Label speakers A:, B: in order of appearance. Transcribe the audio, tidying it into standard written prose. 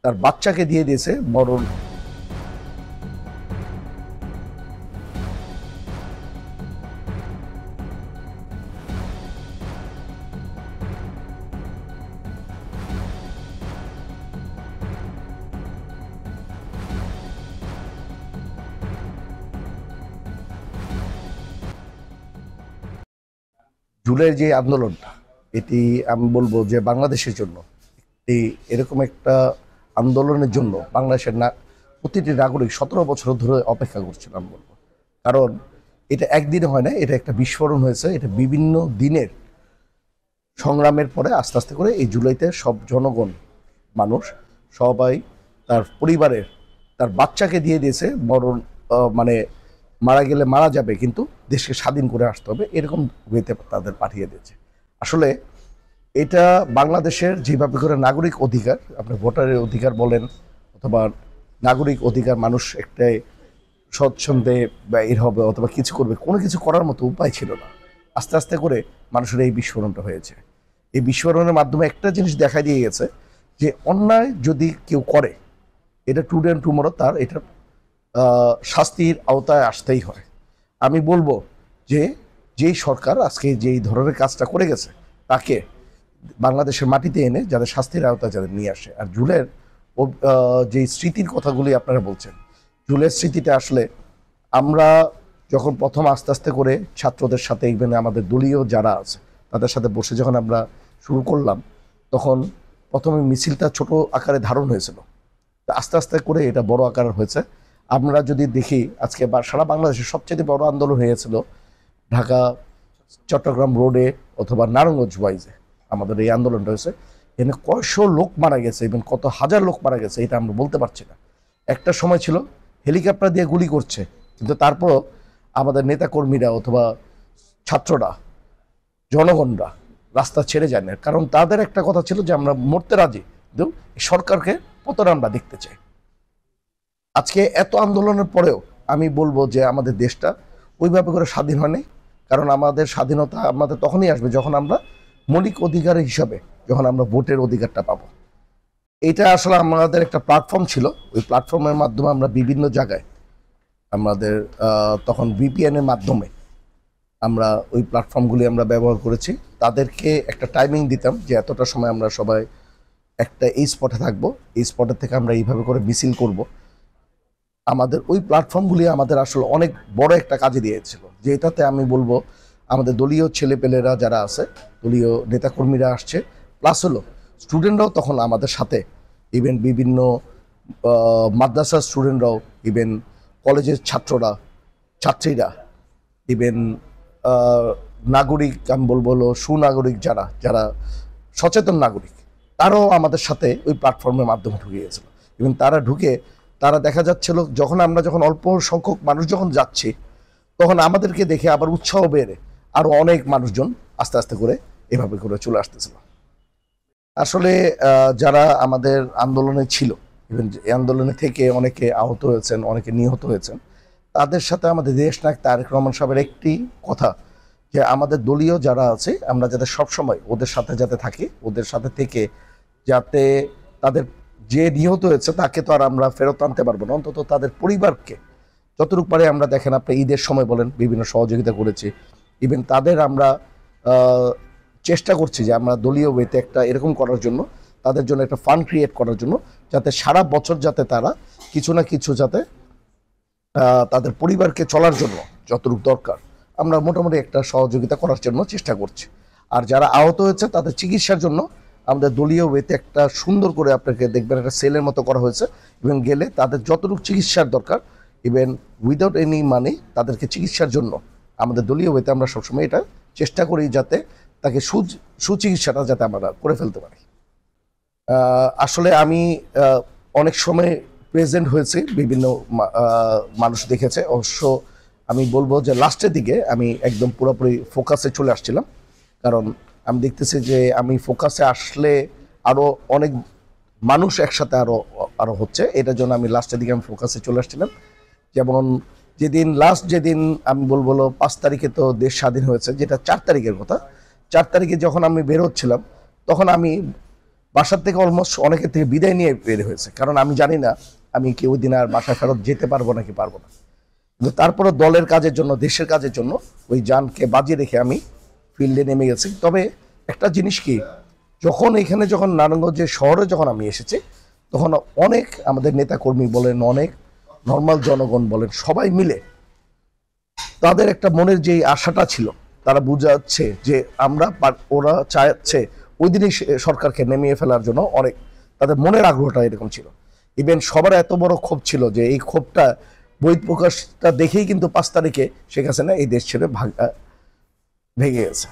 A: তার বাচ্চাকে দিয়ে দিয়েছে মরণ। জুলাইয়ের যে আন্দোলনটা, এটি আমি বলবো যে বাংলাদেশের জন্য এই এরকম একটা আন্দোলনের জন্য বাংলাদেশের প্রতিটি নাগরিক 17 বছর ধরে অপেক্ষা করছিল আমি বলবো। কারণ এটা একদিনে হয় না, এটা একটা বিস্ফোরণ হয়েছে। এটা বিভিন্ন দিনের সংগ্রামের পরে আস্তে আস্তে করে এই জুলাইতে সব জনগণ, মানুষ সবাই তার পরিবারের তার বাচ্চাকে দিয়ে দিয়েছে মরণ, মানে মারা গেলে মারা যাবে কিন্তু দেশকে স্বাধীন করে আসতে হবে, এরকম ওয়েতে তাদের পাঠিয়ে দিয়েছে। আসলে এটা বাংলাদেশের যেভাবে করে নাগরিক অধিকার, আপনি ভোটারের অধিকার বলেন অথবা নাগরিক অধিকার, মানুষ একটাই স্বচ্ছন্দে বের হবে অথবা কিছু করবে, কোনো কিছু করার মতো উপায় ছিল না। আস্তে আস্তে করে মানুষের এই বিস্ফোরণটা হয়েছে। এই বিস্ফোরণের মাধ্যমে একটা জিনিস দেখা দিয়ে গেছে যে অন্যায় যদি কেউ করে, এটা টুডে অ্যান্ড টুমরো তার এটা শাস্তির আওতায় আসতেই হয়। আমি বলবো যে যেই সরকার আজকে যেই ধরনের কাজটা করে গেছে তাকে বাংলাদেশের মাটিতে এনে যাদের শাস্তির আওতায় যাদের নিয়ে আসে। আর জুলের যে স্মৃতির কথাগুলি আপনারা বলছেন, জুলের স্মৃতিটা আসলে আমরা যখন প্রথম আস্তে আস্তে করে ছাত্রদের সাথে, ইভেন আমাদের দলীয় যারা আছে তাদের সাথে বসে যখন আমরা শুরু করলাম, তখন প্রথমে মিছিলটা ছোট আকারে ধারণ হয়েছিল, আস্তে আস্তে করে এটা বড় আকার হয়েছে। আমরা যদি দেখি আজকে সারা বাংলাদেশের সবচেয়ে বড় আন্দোলন হয়েছিল ঢাকা চট্টগ্রাম রোডে অথবা নারায়ণগঞ্জ ওয়াইজে আমাদের এই আন্দোলনটা হয়েছে। এখানে কয়শো লোক মারা গেছে, ইভেন কত হাজার লোক মারা গেছে এটা আমরা বলতে পারছি না। একটা সময় ছিল হেলিকপ্টার দিয়ে গুলি করছে, কিন্তু তারপরও আমাদের নেতাকর্মীরা অথবা ছাত্ররা, জনগণরা রাস্তা ছেড়ে যায় না, কারণ তাদের একটা কথা ছিল যে আমরা মরতে রাজি, কিন্তু সরকারকে পতন আমরা দেখতে চাই। আজকে এত আন্দোলনের পরেও আমি বলবো যে আমাদের দেশটা ওইভাবে করে স্বাধীন হয়নি। কারণ আমাদের স্বাধীনতা আমাদের তখনই আসবে যখন আমরা মৌলিক অধিকার হিসাবে যখন আমরা ভোটের অধিকারটা পাবো। এটা আসলে আমাদের একটা প্ল্যাটফর্ম ছিল, ওই প্ল্যাটফর্মের মাধ্যমে আমরা বিভিন্ন জায়গায় আমাদের তখন ভিপিএনের মাধ্যমে আমরা ওই প্ল্যাটফর্মগুলি আমরা ব্যবহার করেছি। তাদেরকে একটা টাইমিং দিতাম যে এতটা সময় আমরা সবাই একটা এই স্পটে থাকবো, এই স্পটের থেকে আমরা এইভাবে করে মিছিল করব। আমাদের ওই প্ল্যাটফর্মগুলি আমাদের আসলে অনেক বড় একটা কাজে দিয়েছিল, যেটাতে আমি বলবো আমাদের দলীয় ছেলেপেলেরা যারা আছে, দলীয় নেতাকর্মীরা আসছে, প্লাস হলো স্টুডেন্টরাও তখন আমাদের সাথে, ইভেন বিভিন্ন মাদ্রাসার স্টুডেন্টরাও, ইভেন কলেজের ছাত্ররা, ছাত্রীরা, ইভেন নাগরিক আমি বলবো হলো সুনাগরিক যারা যারা সচেতন নাগরিক, তারাও আমাদের সাথে ওই প্ল্যাটফর্মের মাধ্যমে ঢুকে গেছিল। এবং তারা ঢুকে তারা দেখা যাচ্ছিল যখন আমরা যখন অল্প সংখ্যক মানুষ যখন যাচ্ছি, তখন আমাদেরকে দেখে আবার উৎসাহ বেড়ে আরও অনেক মানুষজন আস্তে আস্তে করে এভাবে করে চলে আসতেছিল। আসলে যারা আমাদের আন্দোলনে ছিল, ইভেন এই আন্দোলনে থেকে অনেকে আহত হয়েছেন, অনেকে নিহত হয়েছেন, তাদের সাথে আমাদের দেশনায়ক তারেক রহমান সাহেবের একটি কথা যে আমাদের দলীয় যারা আছে আমরা যাতে সবসময় ওদের সাথে যাতে থাকি, ওদের সাথে থেকে যাতে তাদের যে নিহত হয়েছে তাকে তো আর আমরা ফেরত আনতে পারবো না, অন্তত তাদের পরিবারকে যতটুকু পারে আমরা, দেখেন আপনি ঈদের সময় বলেন বিভিন্ন সহযোগিতা করেছি, ইভেন তাদের আমরা চেষ্টা করছি যে আমরা দলীয় ওয়েতে একটা এরকম করার জন্য, তাদের জন্য একটা ফান্ড ক্রিয়েট করার জন্য, যাতে সারা বছর যাতে তারা কিছু না কিছু যাতে তাদের পরিবারকে চলার জন্য যতটুকু দরকার আমরা মোটামুটি একটা সহযোগিতা করার জন্য চেষ্টা করছি। আর যারা আহত হয়েছে তাদের চিকিৎসার জন্য আমাদের দলীয় ওয়েতে একটা সুন্দর করে আপনাকে দেখবেন একটা সেলের মতো করা হয়েছে, এবং গেলে তাদের যতটুকু চিকিৎসার দরকার, ইভেন উইদাউট এনি মানি তাদেরকে চিকিৎসার জন্য আমাদের দলীয় ওয়েতে আমরা সবসময় এটা চেষ্টা করি যাতে তাকে সুচিকিৎসাটা যাতে আমরা করে ফেলতে পারি। আসলে আমি অনেক সময় প্রেজেন্ট হয়েছি, বিভিন্ন মানুষ দেখেছে। অবশ্য আমি বলবো যে লাস্টের দিকে আমি একদম পুরোপুরি ফোকাসে চলে আসছিলাম, কারণ আমি দেখতেছি যে আমি ফোকাসে আসলে আরও অনেক মানুষ একসাথে আরও হচ্ছে, এটার জন্য আমি লাস্টের দিকে আমি ফোকাসে চলে আসছিলাম। যেমন যেদিন আমি বলবো 5 তারিখে তো দেশ স্বাধীন হয়েছে, যেটা 4 তারিখের কথা। 4 তারিখে যখন আমি বের হচ্ছিলাম তখন আমি বাসার থেকে অলমোস্ট অনেকের থেকে বিদায় নিয়ে বের হয়েছে, কারণ আমি জানি না আমি কি ওই দিন আর বাসায় ফেরত যেতে পারবো নাকি পারবো না। কিন্তু তারপরে দলের কাজের জন্য, দেশের কাজের জন্য ওই জানকে বাজি রেখে আমি ফিল্ডে নেমে গেছি। তবে একটা জিনিস কি, যখন নারায়ণগঞ্জের শহরে যখন আমি এসেছি, তখন অনেক আমাদের নেতাকর্মী বলেন, অনেক নর্মাল জনগণ বলেন, সবাই মিলে তাদের একটা মনের যে আশাটা ছিল, তারা বুঝাচ্ছে যে ওরা চাচ্ছে ওই দিনই সরকারকে নামিয়ে ফেলার জন্য। অনেক তাদের মনের আগ্রহটা এরকম ছিল। ইভেন সবার এত বড় ক্ষোভ ছিল যে এই ক্ষোভটা বহিঃপ্রকাশটা দেখেই কিন্তু 5 তারিখে শেখ হাসিনা এই দেশ ছেড়ে ভেঙে গেছে।